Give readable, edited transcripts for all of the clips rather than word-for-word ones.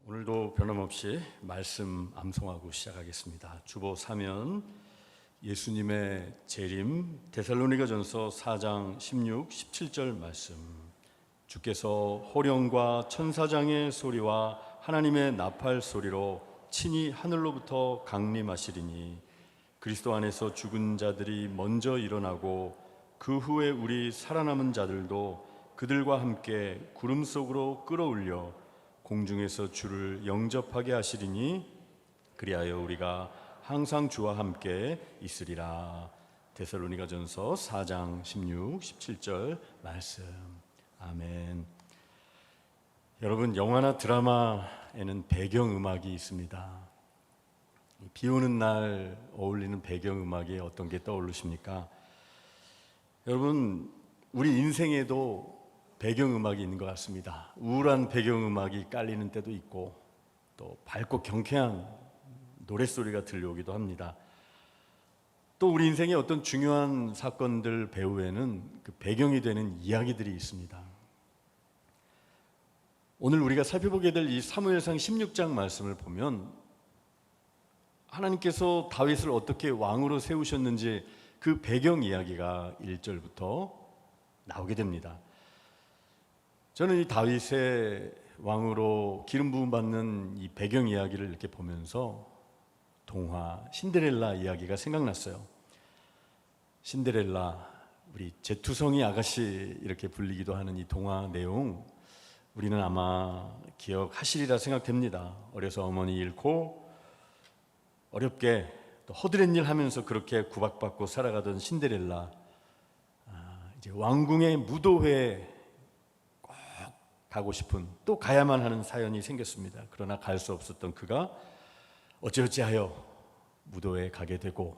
오늘도 변함없이 말씀 암송하고 시작하겠습니다. 주보 사면 예수님의 재림, 데살로니가전서 4장 16, 17절 말씀. 주께서 호령과 천사장의 소리와 하나님의 나팔 소리로 친히 하늘로부터 강림하시리니 그리스도 안에서 죽은 자들이 먼저 일어나고 그 후에 우리 살아남은 자들도 그들과 함께 구름 속으로 끌어올려 공중에서 주를 영접하게 하시리니 그리하여 우리가 항상 주와 함께 있으리라. 데살로니가전서 4장 16, 17절 말씀. 아멘. 여러분, 영화나 드라마에는 배경음악이 있습니다. 비 오는 날 어울리는 배경음악이 어떤 게 떠오르십니까? 여러분, 우리 인생에도 배경음악이 있는 것 같습니다. 우울한 배경음악이 깔리는 때도 있고 또 밝고 경쾌한 노랫소리가 들려오기도 합니다. 또 우리 인생의 어떤 중요한 사건들 배후에는 그 배경이 되는 이야기들이 있습니다. 오늘 우리가 살펴보게 될 이 사무엘상 16장 말씀을 보면 하나님께서 다윗을 어떻게 왕으로 세우셨는지 그 배경 이야기가 1절부터 나오게 됩니다. 저는 이 다윗의 왕으로 기름 부음 받는 이 배경 이야기를 이렇게 보면서 동화 신데렐라 이야기가 생각났어요. 신데렐라, 우리 제투성이 아가씨 이렇게 불리기도 하는 이 동화 내용, 우리는 아마 기억하시리라 생각됩니다. 어려서 어머니 잃고 어렵게 또 허드렛 일 하면서 그렇게 구박받고 살아가던 신데렐라, 이제 왕궁의 무도회에 가고 싶은, 또 가야만 하는 사연이 생겼습니다. 그러나 갈 수 없었던 그가 어찌어찌하여 무도회에 가게 되고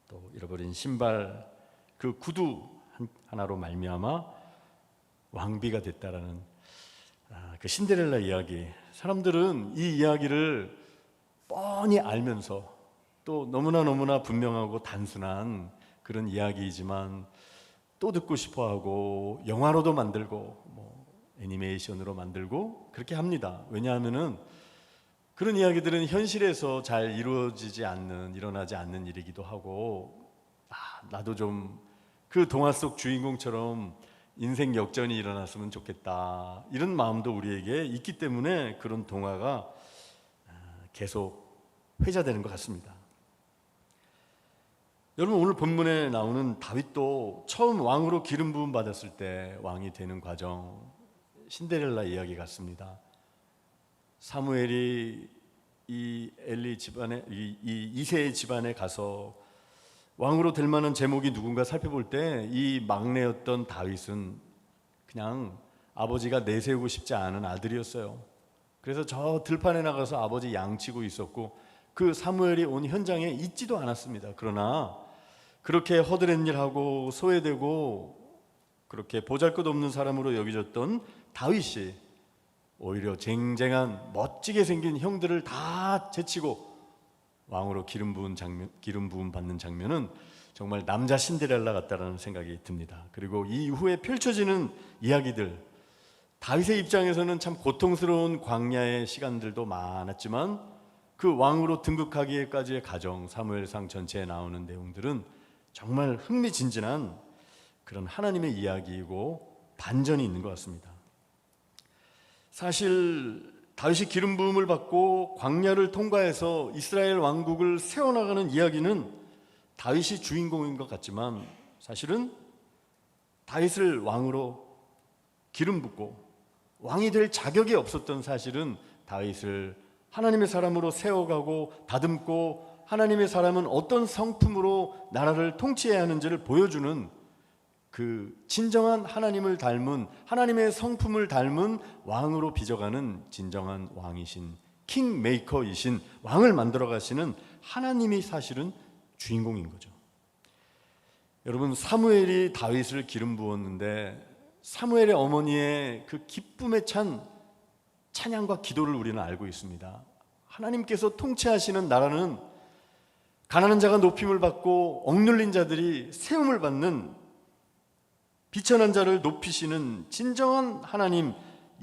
또 잃어버린 신발, 그 구두 하나로 말미암아 왕비가 됐다라는 그 신데렐라 이야기. 사람들은 이 이야기를 뻔히 알면서 또 너무나 분명하고 단순한 그런 이야기이지만 또 듣고 싶어하고 영화로도 만들고 애니메이션으로 만들고 그렇게 합니다. 왜냐하면은 그런 이야기들은 현실에서 잘 이루어지지 않는, 일어나지 않는 일이기도 하고, 나도 좀 그 동화 속 주인공처럼 인생 역전이 일어났으면 좋겠다, 이런 마음도 우리에게 있기 때문에 그런 동화가 계속 회자되는 것 같습니다. 여러분, 오늘 본문에 나오는 다윗도 처음 왕으로 기름 부음 받았을 때 왕이 되는 과정, 신데렐라 이야기 같습니다. 사무엘이 이 엘리 집안에, 이 이새의 집안에 가서 왕으로 될 만한 제목이 누군가 살펴볼 때 이 막내였던 다윗은 그냥 아버지가 내세우고 싶지 않은 아들이었어요. 그래서 저 들판에 나가서 아버지 양치고 있었고 그 사무엘이 온 현장에 있지도 않았습니다. 그러나 그렇게 허드렛 일하고 소외되고 그렇게 보잘것없는 사람으로 여겨졌던 다윗이 오히려 쟁쟁한 멋지게 생긴 형들을 다 제치고 왕으로 기름 부음 받는 장면은 정말 남자 신데렐라 같다라는 생각이 듭니다. 그리고 이 이후에 펼쳐지는 이야기들, 다윗의 입장에서는 참 고통스러운 광야의 시간들도 많았지만 그 왕으로 등극하기까지의 과정, 사무엘상 전체에 나오는 내용들은 정말 흥미진진한 그런 하나님의 이야기이고 반전이 있는 것 같습니다. 사실 다윗이 기름 부음을 받고 광야를 통과해서 이스라엘 왕국을 세워나가는 이야기는 다윗이 주인공인 것 같지만 사실은 다윗을 왕으로 기름 붓고 왕이 될 자격이 없었던, 사실은 다윗을 하나님의 사람으로 세워가고 다듬고 하나님의 사람은 어떤 성품으로 나라를 통치해야 하는지를 보여주는 그 진정한 하나님을 닮은, 하나님의 성품을 닮은 왕으로 빚어가는 진정한 왕이신, 킹메이커이신, 왕을 만들어 가시는 하나님이 사실은 주인공인 거죠. 여러분, 사무엘이 다윗을 기름 부었는데 사무엘의 어머니의 그 기쁨에 찬 찬양과 기도를 우리는 알고 있습니다. 하나님께서 통치하시는 나라는 가난한 자가 높임을 받고 억눌린 자들이 세움을 받는, 비천한 자를 높이시는 진정한 하나님,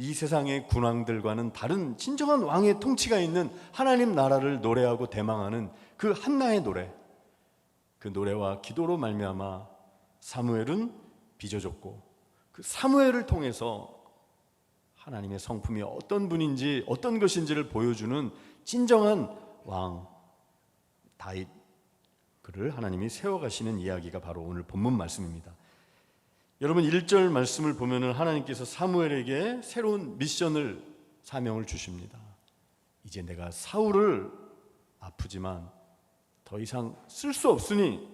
이 세상의 군왕들과는 다른 진정한 왕의 통치가 있는 하나님 나라를 노래하고 대망하는 그 한나의 노래, 그 노래와 기도로 말미암아 사무엘은 빚어졌고, 그 사무엘을 통해서 하나님의 성품이 어떤 분인지 어떤 것인지를 보여주는 진정한 왕 다윗, 그를 하나님이 세워가시는 이야기가 바로 오늘 본문 말씀입니다. 여러분 1절 말씀을 보면 하나님께서 사무엘에게 새로운 미션을, 사명을 주십니다. 이제 내가 사울을 아프지만 더 이상 쓸 수 없으니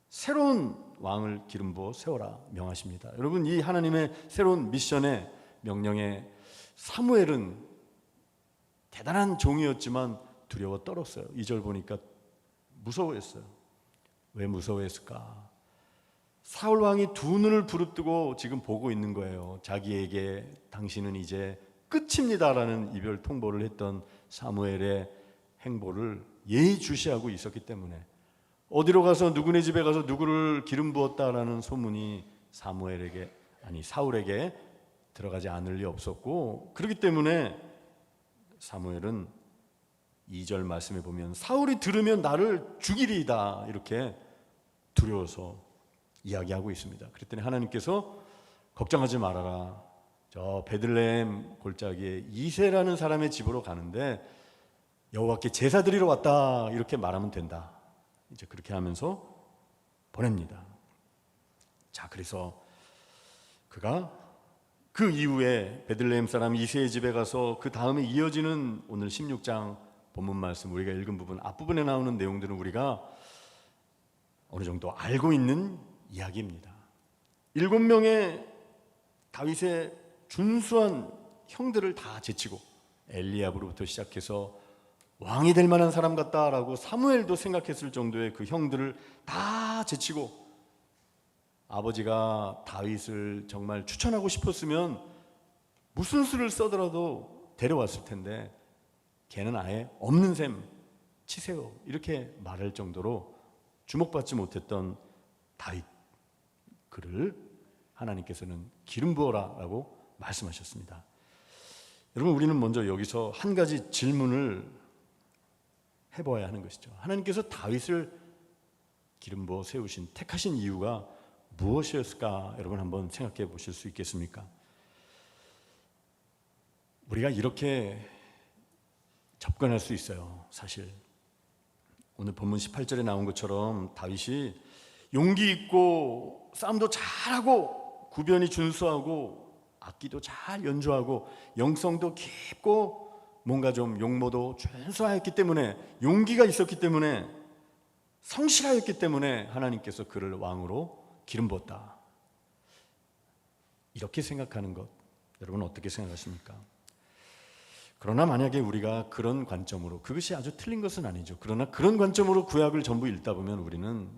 새로운 왕을 기름 부어 세워라 명하십니다. 여러분 이 하나님의 새로운 미션의 명령에 사무엘은 대단한 종이었지만 두려워 떨었어요. 2절 보니까 무서워했어요. 왜 무서워했을까? 사울 왕이 두 눈을 부릅뜨고 지금 보고 있는 거예요. 자기에게 당신은 이제 끝입니다라는 이별 통보를 했던 사무엘의 행보를 예의주시하고 있었기 때문에, 어디로 가서 누구네 집에 가서 누구를 기름 부었다라는 소문이 사울에게 들어가지 않을 리 없었고, 그렇기 때문에 사무엘은 2절 말씀에 보면 사울이 들으면 나를 죽이리이다 이렇게 두려워서 이야기하고 있습니다. 그랬더니 하나님께서 걱정하지 말아라, 저 베들레헴 골짜기에 이새라는 사람의 집으로 가는데 여호와께 제사 드리러 왔다 이렇게 말하면 된다. 이제 그렇게 하면서 보냅니다. 자, 그래서 그가 그 이후에 베들레헴 사람 이새의 집에 가서 그 다음에 이어지는 오늘 16장 본문 말씀, 우리가 읽은 부분 앞부분에 나오는 내용들은 우리가 어느 정도 알고 있는 이야기입니다. 7명의 다윗의 준수한 형들을 다 제치고, 엘리압으로부터 시작해서 왕이 될 만한 사람 같다라고 사무엘도 생각했을 정도의 그 형들을 다 제치고, 아버지가 다윗을 정말 추천하고 싶었으면 무슨 수를 써더라도 데려왔을 텐데 걔는 아예 없는 셈 치세요 이렇게 말할 정도로 주목받지 못했던 다윗, 그를 하나님께서는 기름 부어라 라고 말씀하셨습니다. 여러분 우리는 먼저 여기서 한 가지 질문을 해봐야 하는 것이죠. 하나님께서 다윗을 기름 부어 세우신, 택하신 이유가 무엇이었을까? 여러분 한번 생각해 보실 수 있겠습니까? 우리가 이렇게 접근할 수 있어요. 사실 오늘 본문 18절에 나온 것처럼 다윗이 용기 있고 싸움도 잘하고 구변이 준수하고 악기도 잘 연주하고 영성도 깊고 뭔가 좀 용모도 준수하였기 때문에, 용기가 있었기 때문에, 성실하였기 때문에 하나님께서 그를 왕으로 기름 부었다. 이렇게 생각하는 것, 여러분 어떻게 생각하십니까? 그러나 만약에 우리가 그런 관점으로, 그것이 아주 틀린 것은 아니죠. 그러나 그런 관점으로 구약을 전부 읽다 보면 우리는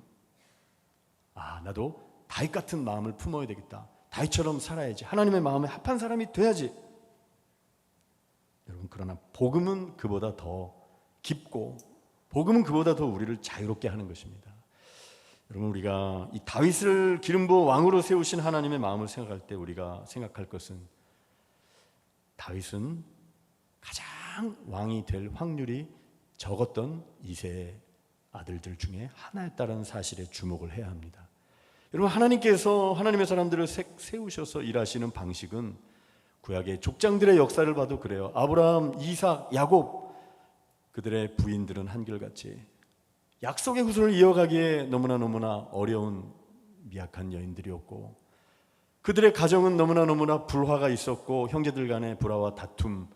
나도 다윗 같은 마음을 품어야 되겠다. 다윗처럼 살아야지. 하나님의 마음에 합한 사람이 돼야지. 여러분 그러나 복음은 그보다 더 깊고, 복음은 그보다 더 우리를 자유롭게 하는 것입니다. 여러분 우리가 이 다윗을 기름 부어 왕으로 세우신 하나님의 마음을 생각할 때 우리가 생각할 것은, 다윗은 가장 왕이 될 확률이 적었던 이새의 아들들 중에 하나였다는 사실에 주목을 해야 합니다. 여러분 하나님께서 하나님의 사람들을 세우셔서 일하시는 방식은 구약의 족장들의 역사를 봐도 그래요. 아브라함, 이삭, 야곱, 그들의 부인들은 한결같이 약속의 후손을 이어가기에 너무나 어려운 미약한 여인들이었고, 그들의 가정은 너무나 불화가 있었고, 형제들 간의 불화와 다툼,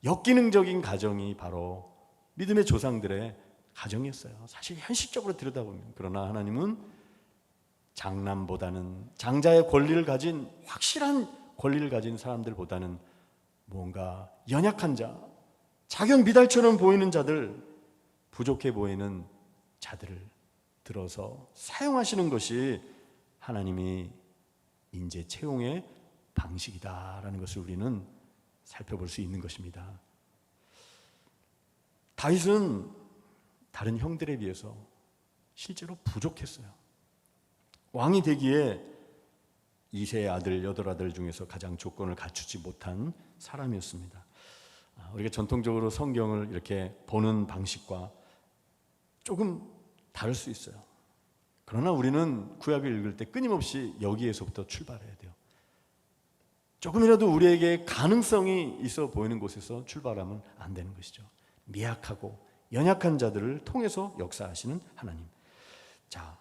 역기능적인 가정이 바로 믿음의 조상들의 가정이었어요. 사실 현실적으로 들여다보면. 그러나 하나님은 장남보다는, 장자의 권리를 가진, 확실한 권리를 가진 사람들보다는 뭔가 연약한 자, 자견 미달처럼 보이는 자들, 부족해 보이는 자들을 들어서 사용하시는 것이 하나님이 인재 채용의 방식이다라는 것을 우리는 살펴볼 수 있는 것입니다. 다윗은 다른 형들에 비해서 실제로 부족했어요. 왕이 되기에 이세 아들, 여덟 아들 중에서 가장 조건을 갖추지 못한 사람이었습니다. 우리가 전통적으로 성경을 이렇게 보는 방식과 조금 다를 수 있어요. 그러나 우리는 구약을 읽을 때 끊임없이 여기에서부터 출발해야 돼요. 조금이라도 우리에게 가능성이 있어 보이는 곳에서 출발하면 안 되는 것이죠. 미약하고 연약한 자들을 통해서 역사하시는 하나님. 자,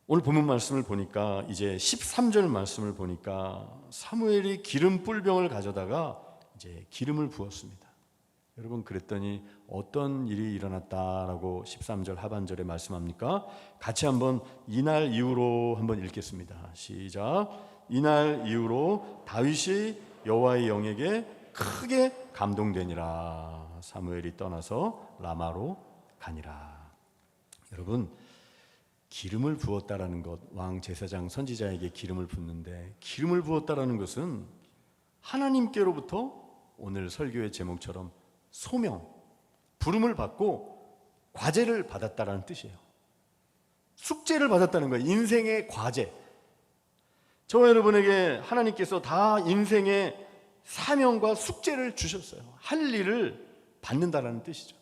오늘 본문 말씀을 보니까 이제 13절 말씀을 보니까 사무엘이 기름 뿔병을 가져다가 이제 기름을 부었습니다. 여러분, 그랬더니 어떤 일이 일어났다라고 13절 하반절에 말씀합니까? 같이 한번 이날 이후로 한번 읽겠습니다. 시작. 이날 이후로 다윗이 여호와의 영에게 크게 감동되니라. 사무엘이 떠나서 라마로 가니라. 여러분, 기름을 부었다라는 것, 왕 제사장 선지자에게 기름을 붓는데, 기름을 부었다라는 것은 하나님께로부터 오늘 설교의 제목처럼 소명, 부름을 받고 과제를 받았다라는 뜻이에요. 숙제를 받았다는 거예요. 인생의 과제. 저와 여러분에게 하나님께서 다 인생의 사명과 숙제를 주셨어요. 할 일을 받는다라는 뜻이죠.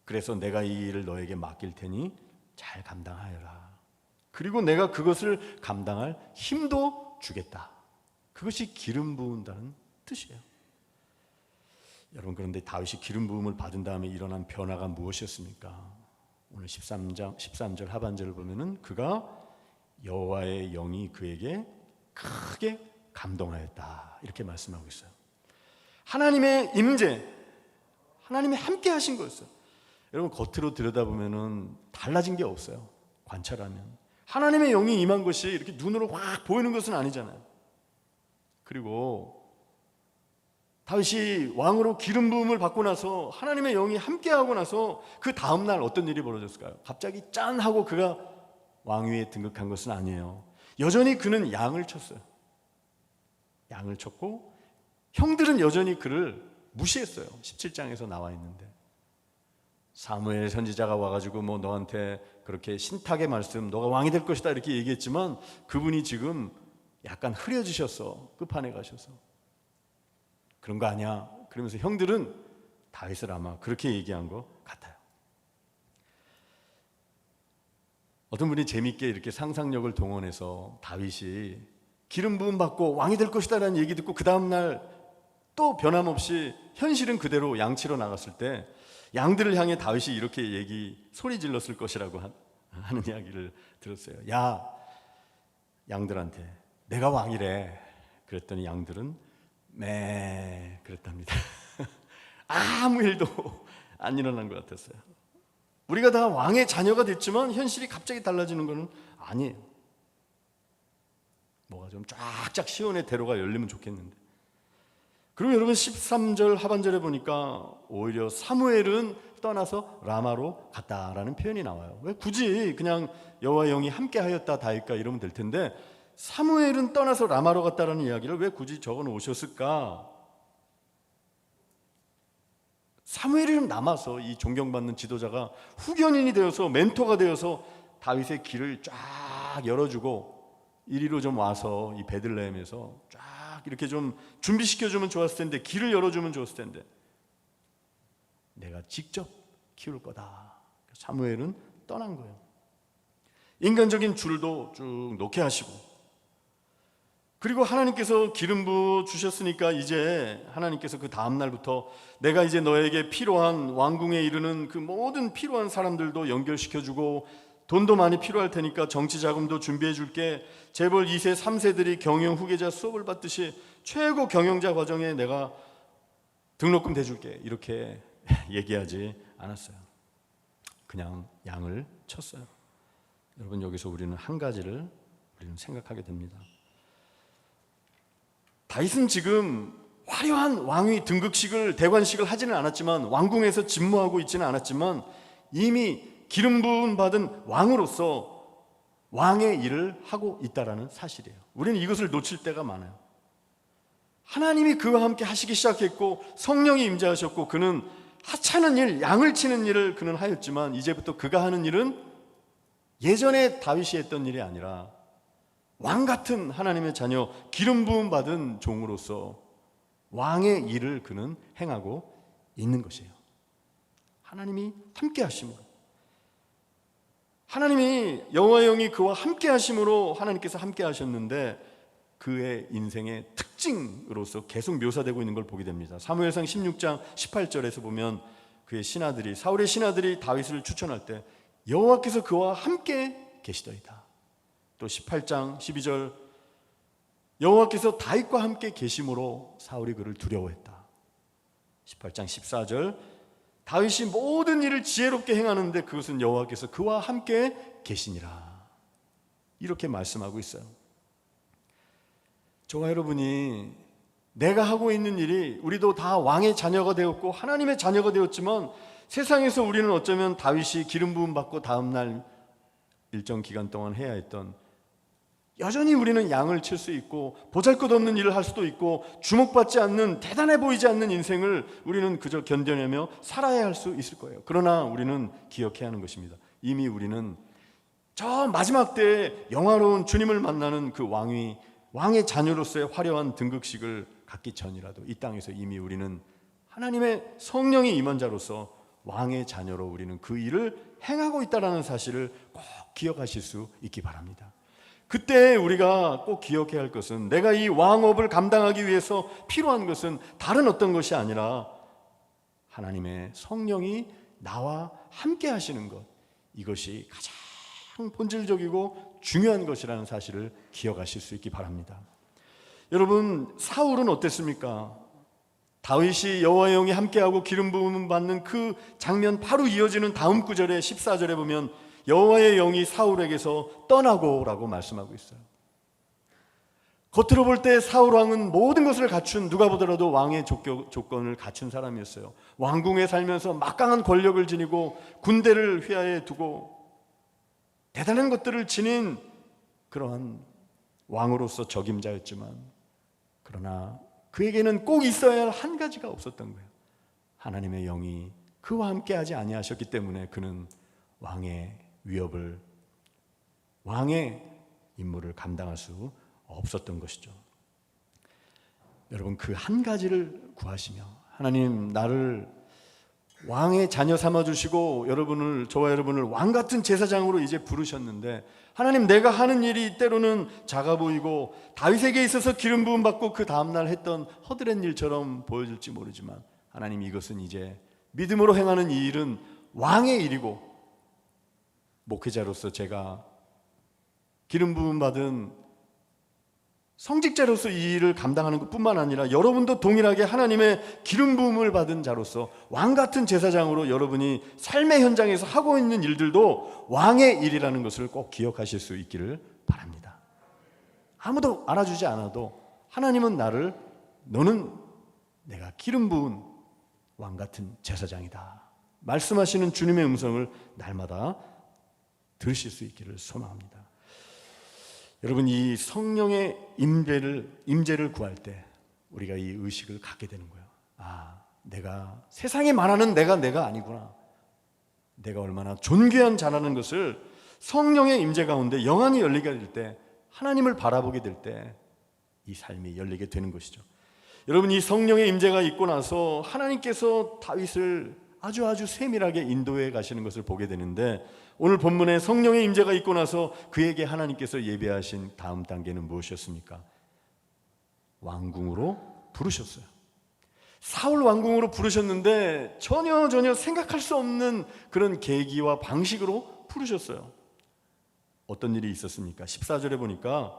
그래서 내가 이 일을 너에게 맡길 테니 잘 감당하여라. 그리고 내가 그것을 감당할 힘도 주겠다. 그것이 기름 부은다는 뜻이에요. 여러분, 그런데 다윗이 기름 부음을 받은 다음에 일어난 변화가 무엇이었습니까? 오늘 13절 하반절을 보면은 그가 여호와의 영이 그에게 크게 감동하였다. 이렇게 말씀하고 있어요. 하나님의 임재, 하나님이 함께 하신 거였어요. 여러분, 겉으로 들여다보면은 달라진 게 없어요. 관찰하면 하나님의 영이 임한 것이 이렇게 눈으로 확 보이는 것은 아니잖아요. 그리고 다윗이 왕으로 기름 부음을 받고 나서 하나님의 영이 함께하고 나서 그 다음날 어떤 일이 벌어졌을까요? 갑자기 짠 하고 그가 왕위에 등극한 것은 아니에요. 여전히 그는 양을 쳤어요. 양을 쳤고 형들은 여전히 그를 무시했어요. 17장에서 나와 있는데 사무엘 선지자가 와가지고 뭐 너한테 그렇게 신탁의 말씀, 너가 왕이 될 것이다 이렇게 얘기했지만 그분이 지금 약간 흐려지셨어. 끝판에 가셔서 그런 거 아니야. 그러면서 형들은 다윗을 아마 그렇게 얘기한 것 같아요. 어떤 분이 재밌게 이렇게 상상력을 동원해서 다윗이 기름 부음 받고 왕이 될 것이다라는 얘기 듣고 그 다음날 또 변함없이 현실은 그대로 양치러 나갔을 때 양들을 향해 다윗이 이렇게 소리 질렀을 것이라고 하는 이야기를 들었어요. 야, 양들한테 내가 왕이래. 그랬더니 양들은 매 그랬답니다. 아무 일도 안 일어난 것 같았어요. 우리가 다 왕의 자녀가 됐지만 현실이 갑자기 달라지는 것은 아니에요. 뭐가 좀 쫙쫙 시온의 대로가 열리면 좋겠는데. 그리고 여러분 13절 하반절에 보니까 오히려 사무엘은 떠나서 라마로 갔다라는 표현이 나와요. 왜 굳이 그냥 여호와 영이 함께 하였다 다윗과 이러면 될 텐데 사무엘은 떠나서 라마로 갔다라는 이야기를 왜 굳이 적어 놓으셨을까? 사무엘이 남아서 이 존경받는 지도자가 후견인이 되어서 멘토가 되어서 다윗의 길을 쫙 열어주고 이리로 좀 와서 이 베들레헴에서 쫙 이렇게 좀 준비시켜주면 좋았을 텐데, 길을 열어주면 좋았을 텐데 내가 직접 키울 거다. 사무엘은 떠난 거예요. 인간적인 줄도 쭉 놓게 하시고, 그리고 하나님께서 기름 부어 주셨으니까 이제 하나님께서 그 다음 날부터 내가 이제 너에게 필요한 왕궁에 이르는 그 모든 필요한 사람들도 연결시켜주고 돈도 많이 필요할 테니까 정치 자금도 준비해 줄게. 재벌 2세 3세들이 경영 후계자 수업을 받듯이 최고 경영자 과정에 내가 등록금 대줄게. 이렇게 얘기하지 않았어요. 그냥 양을 쳤어요. 여러분, 여기서 우리는 한 가지를 우리는 생각하게 됩니다. 다윗은 지금 화려한 왕위 등극식을, 대관식을 하지는 않았지만, 왕궁에서 진무하고 있지는 않았지만 이미 기름 부음 받은 왕으로서 왕의 일을 하고 있다는 사실이에요. 우리는 이것을 놓칠 때가 많아요. 하나님이 그와 함께 하시기 시작했고 성령이 임재하셨고 그는 하찮은 일, 양을 치는 일을 그는 하였지만 이제부터 그가 하는 일은 예전에 다윗이 했던 일이 아니라 왕 같은 하나님의 자녀, 기름 부음 받은 종으로서 왕의 일을 그는 행하고 있는 것이에요. 하나님이 함께 하심으로, 하나님이 여호와의 영이 그와 함께 하심으로 하나님께서 함께 하셨는데 그의 인생의 특징으로서 계속 묘사되고 있는 걸 보게 됩니다. 사무엘상 16장 18절에서 보면 그의 신하들이, 사울의 신하들이 다윗을 추천할 때 여호와께서 그와 함께 계시더이다. 또 18장 12절 여호와께서 다윗과 함께 계심으로 사울이 그를 두려워했다. 18장 14절 다윗이 모든 일을 지혜롭게 행하는데 그것은 여호와께서 그와 함께 계시니라. 이렇게 말씀하고 있어요. 저와 여러분이 내가 하고 있는 일이, 우리도 다 왕의 자녀가 되었고 하나님의 자녀가 되었지만 세상에서 우리는 어쩌면 다윗이 기름 부음 받고 다음날 일정 기간 동안 해야 했던, 여전히 우리는 양을 칠 수 있고 보잘것없는 일을 할 수도 있고 주목받지 않는, 대단해 보이지 않는 인생을 우리는 그저 견뎌내며 살아야 할 수 있을 거예요. 그러나 우리는 기억해야 하는 것입니다. 이미 우리는 저 마지막 때에 영화로운 주님을 만나는 그 왕의 자녀로서의 화려한 등극식을 갖기 전이라도 이 땅에서 이미 우리는 하나님의 성령이 임한 자로서 왕의 자녀로 우리는 그 일을 행하고 있다는 사실을 꼭 기억하실 수 있기 바랍니다. 그때 우리가 꼭 기억해야 할 것은, 내가 이 왕업을 감당하기 위해서 필요한 것은 다른 어떤 것이 아니라 하나님의 성령이 나와 함께 하시는 것, 이것이 가장 본질적이고 중요한 것이라는 사실을 기억하실 수 있기 바랍니다. 여러분, 사울은 어땠습니까? 다윗이 여호와의 영이 함께하고 기름 부음 받는 그 장면 바로 이어지는 다음 구절에 14절에 보면 여호와의 영이 사울에게서 떠나고 라고 말씀하고 있어요. 겉으로 볼 때 사울 왕은 모든 것을 갖춘, 누가 보더라도 왕의 조건을 갖춘 사람이었어요. 왕궁에 살면서 막강한 권력을 지니고 군대를 휘하에 두고 대단한 것들을 지닌 그러한 왕으로서 적임자였지만, 그러나 그에게는 꼭 있어야 할 한 가지가 없었던 거예요. 하나님의 영이 그와 함께 하지 아니하셨기 때문에 그는 왕의 위협을, 왕의 임무를 감당할 수 없었던 것이죠. 여러분, 그 한 가지를 구하시며, 하나님 나를 왕의 자녀 삼아주시고 저와 여러분을 왕같은 제사장으로 이제 부르셨는데, 하나님 내가 하는 일이 때로는 작아 보이고 다윗에게 있어서 기름 부음 받고 그 다음날 했던 허드렛 일처럼 보여질지 모르지만, 하나님 이것은 이제 믿음으로 행하는 이 일은 왕의 일이고, 목회자로서 제가 기름 부음 받은 성직자로서 이 일을 감당하는 것뿐만 아니라 여러분도 동일하게 하나님의 기름 부음을 받은 자로서 왕같은 제사장으로 여러분이 삶의 현장에서 하고 있는 일들도 왕의 일이라는 것을 꼭 기억하실 수 있기를 바랍니다. 아무도 알아주지 않아도 하나님은 너는 내가 기름 부은 왕같은 제사장이다 말씀하시는 주님의 음성을 날마다 들으실 수 있기를 소망합니다. 여러분, 이 성령의 임재를 구할 때 우리가 이 의식을 갖게 되는 거예요. 내가 세상에 말하는 내가 아니구나. 내가 얼마나 존귀한 자라는 것을 성령의 임재 가운데 영안이 열리게 될 때, 하나님을 바라보게 될 때 이 삶이 열리게 되는 것이죠. 여러분, 이 성령의 임재가 있고 나서 하나님께서 다윗을 아주 세밀하게 인도해 가시는 것을 보게 되는데, 오늘 본문에 성령의 임재가 있고 나서 그에게 하나님께서 예배하신 다음 단계는 무엇이었습니까? 왕궁으로 부르셨어요. 사울 왕궁으로 부르셨는데 전혀 생각할 수 없는 그런 계기와 방식으로 부르셨어요. 어떤 일이 있었습니까? 14절에 보니까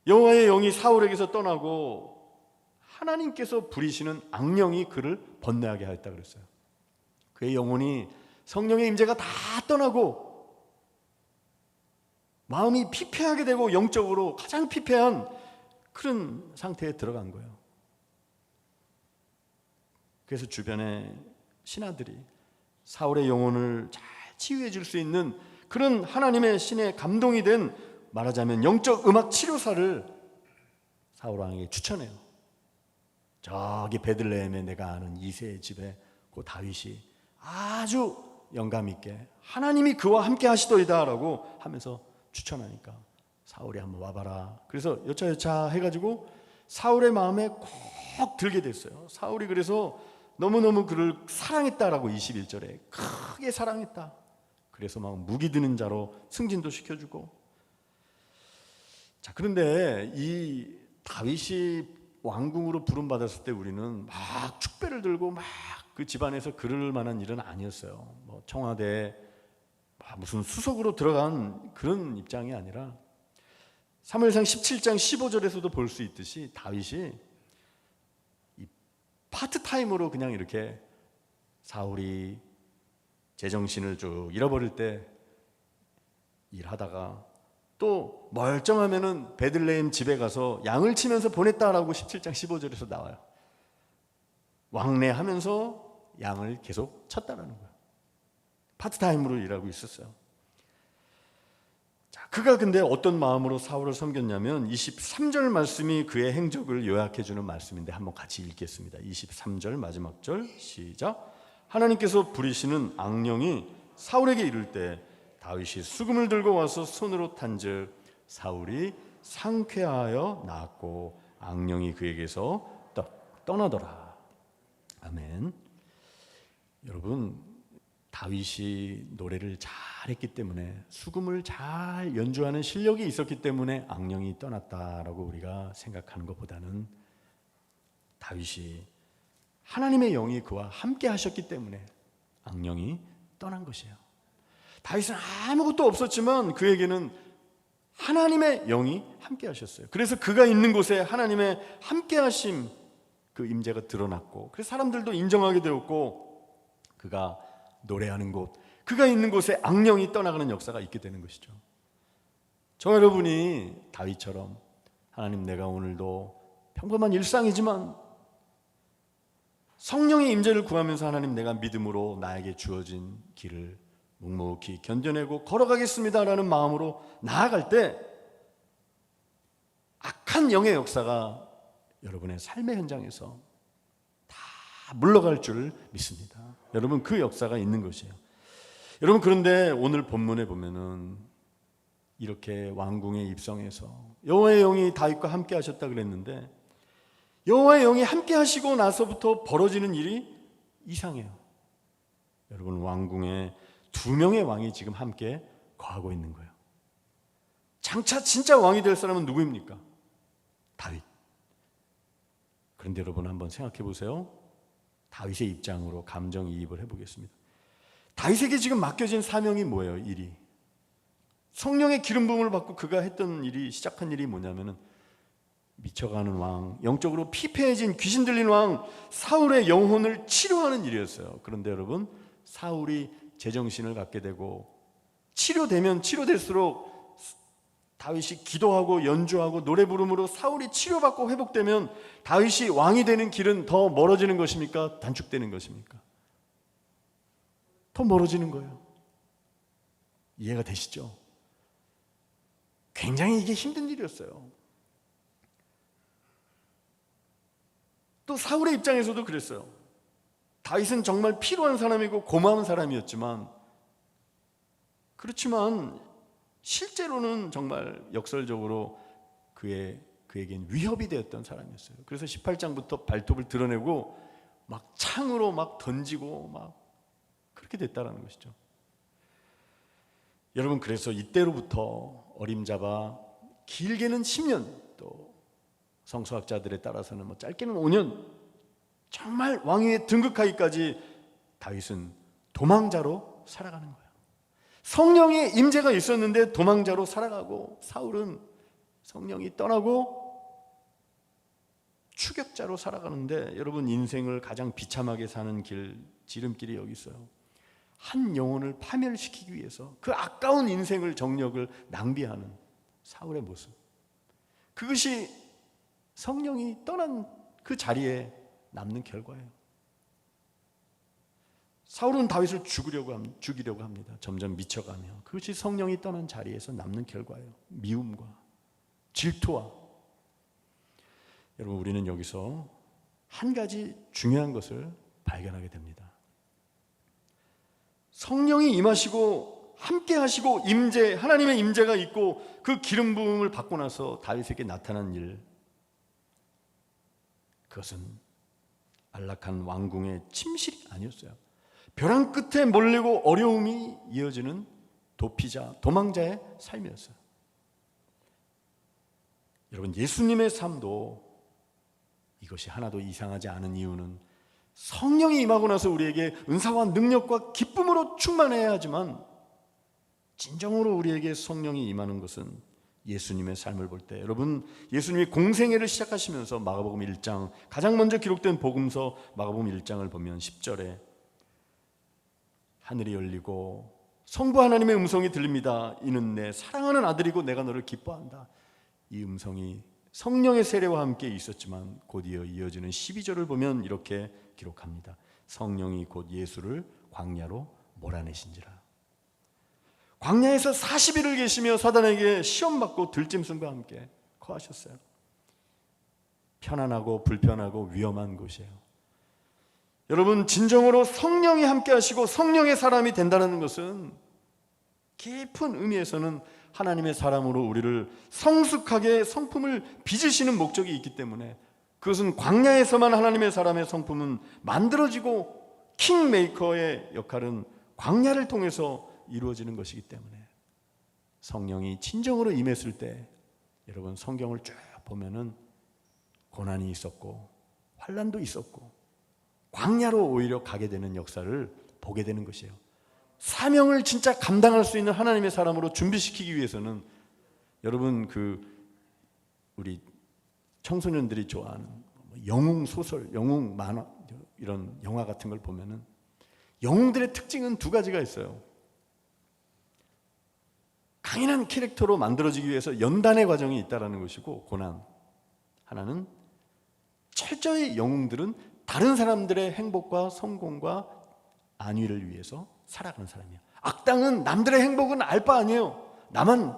여호와의 영이 사울에게서 떠나고 하나님께서 부리시는 악령이 그를 번뇌하게 하였다 그랬어요. 그의 영혼이 성령의 임재가 다 떠나고 마음이 피폐하게 되고 영적으로 가장 피폐한 그런 상태에 들어간 거예요. 그래서 주변의 신하들이 사울의 영혼을 잘 치유해 줄 수 있는 그런 하나님의 신의 감동이 된, 말하자면 영적 음악 치료사를 사울 왕에게 추천해요. 저기 베들레헴에 내가 아는 이새의 집에 그 다윗이 아주 영감 있게 하나님이 그와 함께 하시더이다 라고 하면서 추천하니까 사울이 한번 와봐라. 그래서 여차여차 해가지고 사울의 마음에 꼭 들게 됐어요. 사울이 그래서 너무너무 그를 사랑했다라고 21절에 크게 사랑했다. 그래서 막 무기 드는 자로 승진도 시켜주고. 자, 그런데 이 다윗이 왕궁으로 부름받았을 때 우리는 막 축배를 들고 막 그 집안에서 그럴 만한 일은 아니었어요. 뭐 청와대에 무슨 수석으로 들어간 그런 입장이 아니라 사무엘상 17장 15절에서도 볼 수 있듯이 다윗이 이 파트타임으로 그냥 이렇게 사울이 제정신을 쭉 잃어버릴 때 일하다가 또 멀쩡하면은 베들레헴 집에 가서 양을 치면서 보냈다라고 17장 15절에서 나와요. 왕래하면서 양을 계속 쳤다라는 거예요. 파트타임으로 일하고 있었어요. 자, 그가 근데 어떤 마음으로 사울을 섬겼냐면 23절 말씀이 그의 행적을 요약해 주는 말씀인데 한번 같이 읽겠습니다. 23절 마지막 절 시작. 하나님께서 부리시는 악령이 사울에게 이를 때 다윗이 수금을 들고 와서 손으로 탄즉 사울이 상쾌하여 나았고 악령이 그에게서 떠나더라. 아멘. 여러분, 다윗이 노래를 잘했기 때문에 수금을 잘 연주하는 실력이 있었기 때문에 악령이 떠났다라고 우리가 생각하는 것보다는 다윗이 하나님의 영이 그와 함께 하셨기 때문에 악령이 떠난 것이에요. 다윗은 아무것도 없었지만 그에게는 하나님의 영이 함께 하셨어요. 그래서 그가 있는 곳에 하나님의 함께 하심 그 임재가 드러났고, 그래서 사람들도 인정하게 되었고, 그가 노래하는 곳, 그가 있는 곳에 악령이 떠나가는 역사가 있게 되는 것이죠. 저 여러분이 다윗처럼 하나님, 내가 오늘도 평범한 일상이지만 성령의 임재를 구하면서 하나님, 내가 믿음으로 나에게 주어진 길을 묵묵히 견뎌내고 걸어가겠습니다라는 마음으로 나아갈 때 악한 영의 역사가 여러분의 삶의 현장에서 다 물러갈 줄 믿습니다. 여러분, 그 역사가 있는 것이에요. 여러분, 그런데 오늘 본문에 보면은 이렇게 왕궁에 입성해서 여호와의 영이 다윗과 함께 하셨다 그랬는데, 여호와의 영이 함께 하시고 나서부터 벌어지는 일이 이상해요. 여러분, 왕궁에 2명의 왕이 지금 함께 거하고 있는 거예요. 장차 진짜 왕이 될 사람은 누구입니까? 다윗. 그런데 여러분, 한번 생각해 보세요. 다윗의 입장으로 감정이입을 해보겠습니다. 다윗에게 지금 맡겨진 사명이 뭐예요? 일이 성령의 기름 부음을 받고 그가 했던 일이, 시작한 일이 뭐냐면은 미쳐가는 왕, 영적으로 피폐해진 귀신 들린 왕 사울의 영혼을 치료하는 일이었어요. 그런데 여러분, 사울이 제정신을 갖게 되고 치료되면 치료될수록 다윗이 기도하고 연주하고 노래 부름으로 사울이 치료받고 회복되면 다윗이 왕이 되는 길은 더 멀어지는 것입니까? 단축되는 것입니까? 더 멀어지는 거예요. 이해가 되시죠? 굉장히 이게 힘든 일이었어요. 또 사울의 입장에서도 그랬어요. 다윗은 정말 필요한 사람이고 고마운 사람이었지만, 그렇지만 실제로는 정말 역설적으로 그에겐 위협이 되었던 사람이었어요. 그래서 18장부터 발톱을 드러내고 막 창으로 막 던지고 막 그렇게 됐다라는 것이죠. 여러분, 그래서 이때로부터 어림잡아 길게는 10년, 또 성서학자들에 따라서는 뭐 짧게는 5년, 정말 왕위에 등극하기까지 다윗은 도망자로 살아가는 거예요. 성령의 임재가 있었는데 도망자로 살아가고, 사울은 성령이 떠나고 추격자로 살아가는데, 여러분, 인생을 가장 비참하게 사는 길, 지름길이 여기 있어요. 한 영혼을 파멸시키기 위해서 그 아까운 인생을, 정력을 낭비하는 사울의 모습, 그것이 성령이 떠난 그 자리에 남는 결과예요. 사울은 다윗을 죽이려고 합니다. 점점 미쳐가며. 그것이 성령이 떠난 자리에서 남는 결과예요. 미움과 질투와. 여러분, 우리는 여기서 한 가지 중요한 것을 발견하게 됩니다. 성령이 임하시고 함께 하시고 하나님의 임재가 있고 그 기름 부음을 받고 나서 다윗에게 나타난 일, 그것은 안락한 왕궁의 침실이 아니었어요. 벼랑 끝에 몰리고 어려움이 이어지는 도피자, 도망자의 삶이었어요. 여러분, 예수님의 삶도 이것이 하나도 이상하지 않은 이유는 성령이 임하고 나서 우리에게 은사와 능력과 기쁨으로 충만해야 하지만, 진정으로 우리에게 성령이 임하는 것은 예수님의 삶을 볼 때, 여러분, 예수님이 공생애를 시작하시면서 마가복음 1장, 가장 먼저 기록된 복음서 마가복음 1장을 보면 10절에 하늘이 열리고 성부 하나님의 음성이 들립니다. 이는 내 사랑하는 아들이고 내가 너를 기뻐한다. 이 음성이 성령의 세례와 함께 있었지만 곧이어 이어지는 12절을 보면 이렇게 기록합니다. 성령이 곧 예수를 광야로 몰아내신지라. 광야에서 40일을 계시며 사단에게 시험받고 들짐승과 함께 거하셨어요. 편안하고 불편하고 위험한 곳이에요. 여러분, 진정으로 성령이 함께 하시고 성령의 사람이 된다는 것은 깊은 의미에서는 하나님의 사람으로 우리를 성숙하게 성품을 빚으시는 목적이 있기 때문에, 그것은 광야에서만 하나님의 사람의 성품은 만들어지고 킹메이커의 역할은 광야를 통해서 이루어지는 것이기 때문에, 성령이 진정으로 임했을 때 여러분, 성경을 쭉 보면은 고난이 있었고 환난도 있었고 광야로 오히려 가게 되는 역사를 보게 되는 것이에요. 사명을 진짜 감당할 수 있는 하나님의 사람으로 준비시키기 위해서는, 여러분, 우리 청소년들이 좋아하는 영웅 소설, 영웅 만화, 이런 영화 같은 걸 보면은 영웅들의 특징은 두 가지가 있어요. 강인한 캐릭터로 만들어지기 위해서 연단의 과정이 있다는 것이고, 고난. 하나는 철저히 영웅들은 다른 사람들의 행복과 성공과 안위를 위해서 살아가는 사람이에요. 악당은 남들의 행복은 알 바 아니에요. 나만,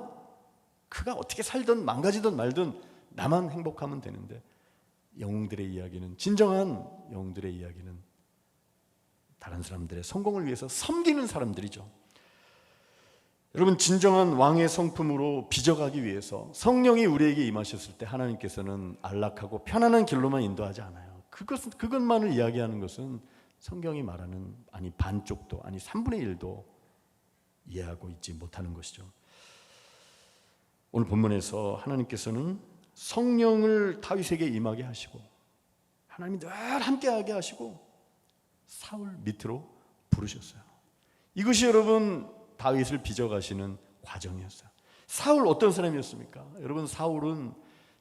그가 어떻게 살든 망가지든 말든 나만 행복하면 되는데, 영웅들의 이야기는, 진정한 영웅들의 이야기는 다른 사람들의 성공을 위해서 섬기는 사람들이죠. 여러분, 진정한 왕의 성품으로 빚어가기 위해서 성령이 우리에게 임하셨을 때 하나님께서는 안락하고 편안한 길로만 인도하지 않아요. 그것만을 이야기하는 것은 성경이 말하는, 아니 반쪽도, 아니 3분의 1도 이해하고 있지 못하는 것이죠. 오늘 본문에서 하나님께서는 성령을 다윗에게 임하게 하시고 하나님이 늘 함께하게 하시고 사울 밑으로 부르셨어요. 이것이 여러분 다윗을 빚어가시는 과정이었어요. 사울 어떤 사람이었습니까? 여러분, 사울은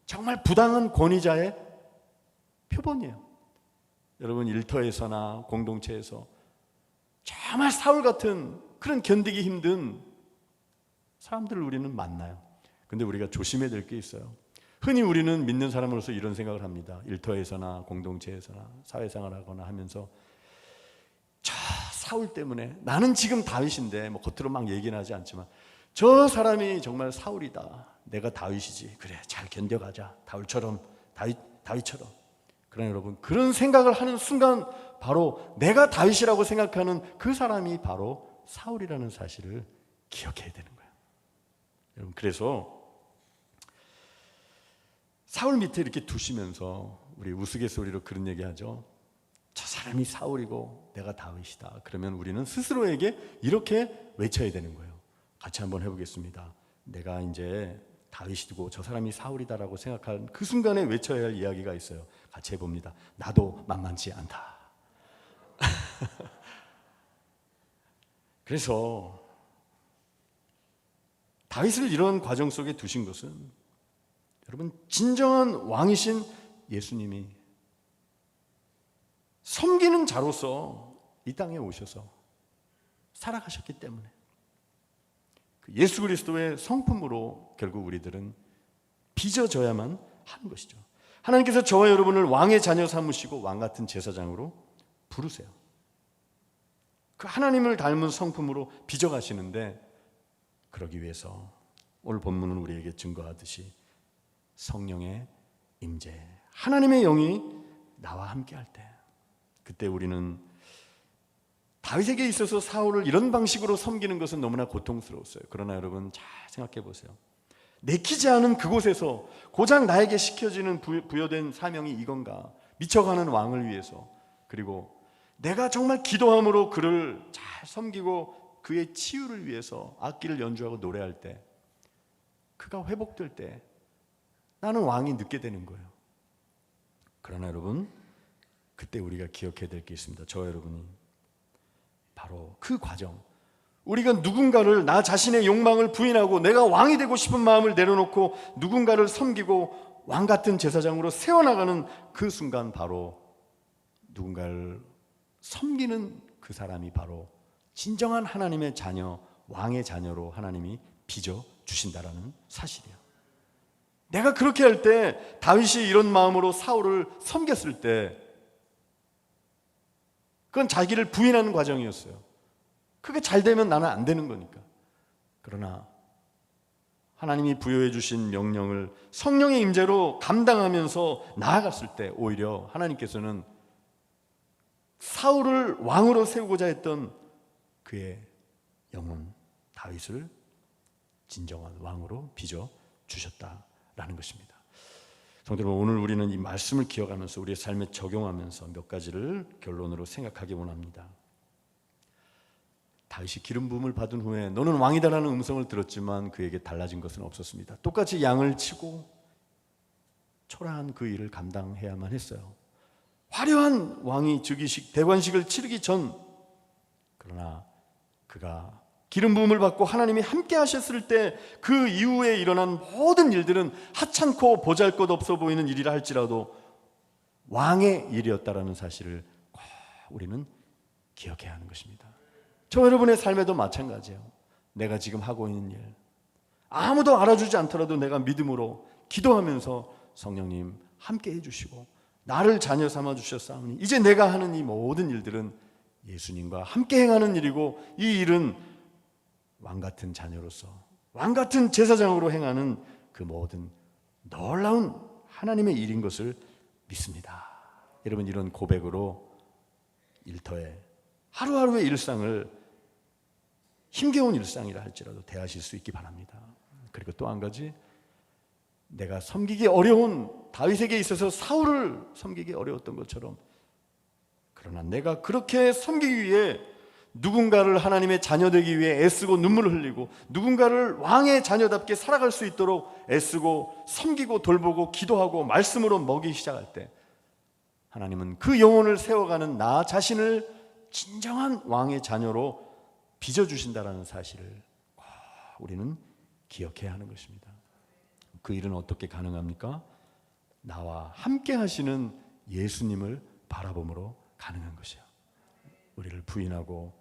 정말 부당한 권위자의 표본이에요. 여러분, 일터에서나 공동체에서 정말 사울 같은 그런 견디기 힘든 사람들을 우리는 만나요. 근데 우리가 조심해야 될 게 있어요. 흔히 우리는 믿는 사람으로서 이런 생각을 합니다. 일터에서나 공동체에서나 사회생활하거나 하면서, 저 사울 때문에 나는 지금 다윗인데, 뭐 겉으로 막 얘기는 하지 않지만 저 사람이 정말 사울이다, 내가 다윗이지, 그래 잘 견뎌가자, 다윗처럼. 그러나 여러분, 그런 생각을 하는 순간 바로 내가 다윗이라고 생각하는 그 사람이 바로 사울이라는 사실을 기억해야 되는 거예요. 여러분, 그래서 사울 밑에 이렇게 두시면서 우리 우스갯소리로 그런 얘기하죠. 저 사람이 사울이고 내가 다윗이다. 그러면 우리는 스스로에게 이렇게 외쳐야 되는 거예요. 같이 한번 해보겠습니다. 내가 이제 다윗이고 저 사람이 사울이다라고 생각한 그 순간에 외쳐야 할 이야기가 있어요. 같이 해봅니다. 나도 만만치 않다. 그래서 다윗을 이런 과정 속에 두신 것은, 여러분, 진정한 왕이신 예수님이 섬기는 자로서 이 땅에 오셔서 살아가셨기 때문에, 예수 그리스도의 성품으로 결국 우리들은 빚어져야만 하는 것이죠. 하나님께서 저와 여러분을 왕의 자녀 삼으시고 왕 같은 제사장으로 부르세요. 그 하나님을 닮은 성품으로 빚어가시는데, 그러기 위해서 오늘 본문은 우리에게 증거하듯이 성령의 임재, 하나님의 영이 나와 함께 할 때, 그때 우리는 다윗에게 있어서 사울을 이런 방식으로 섬기는 것은 너무나 고통스러웠어요. 그러나 여러분 잘 생각해 보세요. 내키지 않은 그곳에서 고작 나에게 시켜지는 부여된 사명이 이건가? 미쳐가는 왕을 위해서, 그리고 내가 정말 기도함으로 그를 잘 섬기고 그의 치유를 위해서 악기를 연주하고 노래할 때, 그가 회복될 때 나는 왕이 늦게 되는 거예요. 그러나 여러분, 그때 우리가 기억해야 될 게 있습니다. 저와 여러분이 바로 그 과정, 우리가 누군가를, 나 자신의 욕망을 부인하고 내가 왕이 되고 싶은 마음을 내려놓고 누군가를 섬기고 왕 같은 제사장으로 세워나가는 그 순간, 바로 누군가를 섬기는 그 사람이 바로 진정한 하나님의 자녀, 왕의 자녀로 하나님이 빚어 주신다라는 사실이에요. 내가 그렇게 할 때, 다윗이 이런 마음으로 사울을 섬겼을 때, 그건 자기를 부인하는 과정이었어요. 그게 잘 되면 나는 안 되는 거니까. 그러나 하나님이 부여해 주신 명령을 성령의 임재로 감당하면서 나아갔을 때, 오히려 하나님께서는 사울을 왕으로 세우고자 했던 그의 영혼 다윗을 진정한 왕으로 빚어 주셨다라는 것입니다. 성도 여러분, 오늘 우리는 이 말씀을 기억하면서 우리의 삶에 적용하면서 몇 가지를 결론으로 생각하기 원합니다. 다윗이 기름 부음을 받은 후에 너는 왕이다라는 음성을 들었지만 그에게 달라진 것은 없었습니다. 똑같이 양을 치고 초라한 그 일을 감당해야만 했어요. 화려한 왕이 즉위식, 대관식을 치르기 전, 그러나 그가 기름 부음을 받고 하나님이 함께 하셨을 때 그 이후에 일어난 모든 일들은 하찮고 보잘것없어 보이는 일이라 할지라도 왕의 일이었다라는 사실을 꼭 우리는 기억해야 하는 것입니다. 저 여러분의 삶에도 마찬가지예요. 내가 지금 하고 있는 일, 아무도 알아주지 않더라도 내가 믿음으로 기도하면서 성령님 함께 해주시고 나를 자녀 삼아 주셨사오니 이제 내가 하는 이 모든 일들은 예수님과 함께 행하는 일이고, 이 일은 왕같은 자녀로서 왕같은 제사장으로 행하는 그 모든 놀라운 하나님의 일인 것을 믿습니다. 여러분, 이런 고백으로 일터에 하루하루의 일상을 힘겨운 일상이라 할지라도 대하실 수 있기 바랍니다. 그리고 또 한 가지, 내가 섬기기 어려운 다윗에게 있어서 사울을 섬기기 어려웠던 것처럼, 그러나 내가 그렇게 섬기기 위해 누군가를 하나님의 자녀 되기 위해 애쓰고 눈물을 흘리고 누군가를 왕의 자녀답게 살아갈 수 있도록 애쓰고 섬기고 돌보고 기도하고 말씀으로 먹이기 시작할 때, 하나님은 그 영혼을 세워가는 나 자신을 진정한 왕의 자녀로 빚어주신다는 사실을 우리는 기억해야 하는 것입니다. 그 일은 어떻게 가능합니까? 나와 함께 하시는 예수님을 바라봄으로 가능한 것이에요. 우리를 부인하고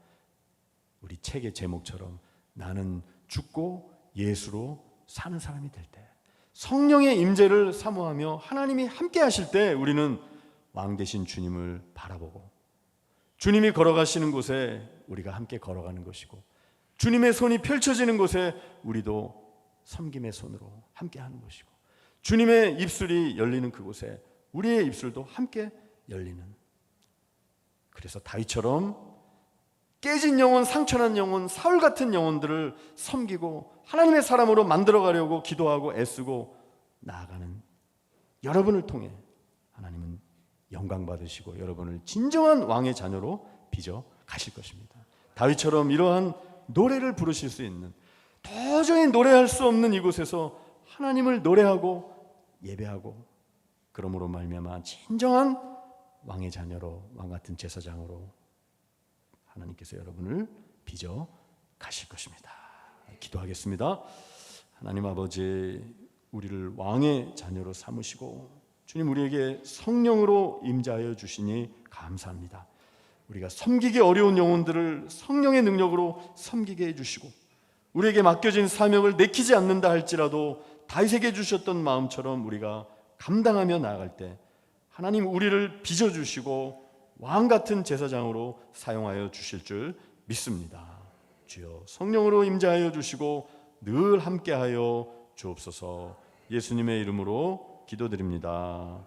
우리 책의 제목처럼 나는 죽고 예수로 사는 사람이 될 때, 성령의 임재를 사모하며 하나님이 함께 하실 때 우리는 왕 되신 주님을 바라보고, 주님이 걸어가시는 곳에 우리가 함께 걸어가는 것이고, 주님의 손이 펼쳐지는 곳에 우리도 섬김의 손으로 함께 하는 것이고, 주님의 입술이 열리는 그곳에 우리의 입술도 함께 열리는, 그래서 다윗처럼 깨진 영혼, 상처난 영혼, 사울 같은 영혼들을 섬기고 하나님의 사람으로 만들어가려고 기도하고 애쓰고 나아가는 여러분을 통해 하나님은 영광 받으시고 여러분을 진정한 왕의 자녀로 빚어 가실 것입니다. 다윗처럼 이러한 노래를 부르실 수 있는, 도저히 노래할 수 없는 이곳에서 하나님을 노래하고 예배하고, 그러므로 말미암아 진정한 왕의 자녀로, 왕 같은 제사장으로 하나님께서 여러분을 빚어 가실 것입니다. 기도하겠습니다. 하나님 아버지, 우리를 왕의 자녀로 삼으시고 주님 우리에게 성령으로 임재하여 주시니 감사합니다. 우리가 섬기기 어려운 영혼들을 성령의 능력으로 섬기게 해주시고, 우리에게 맡겨진 사명을 내키지 않는다 할지라도 다윗에게 주셨던 마음처럼 우리가 감당하며 나아갈 때 하나님 우리를 빚어주시고 왕같은 제사장으로 사용하여 주실 줄 믿습니다. 주여 성령으로 임재하여 주시고 늘 함께하여 주옵소서. 예수님의 이름으로 기도드립니다.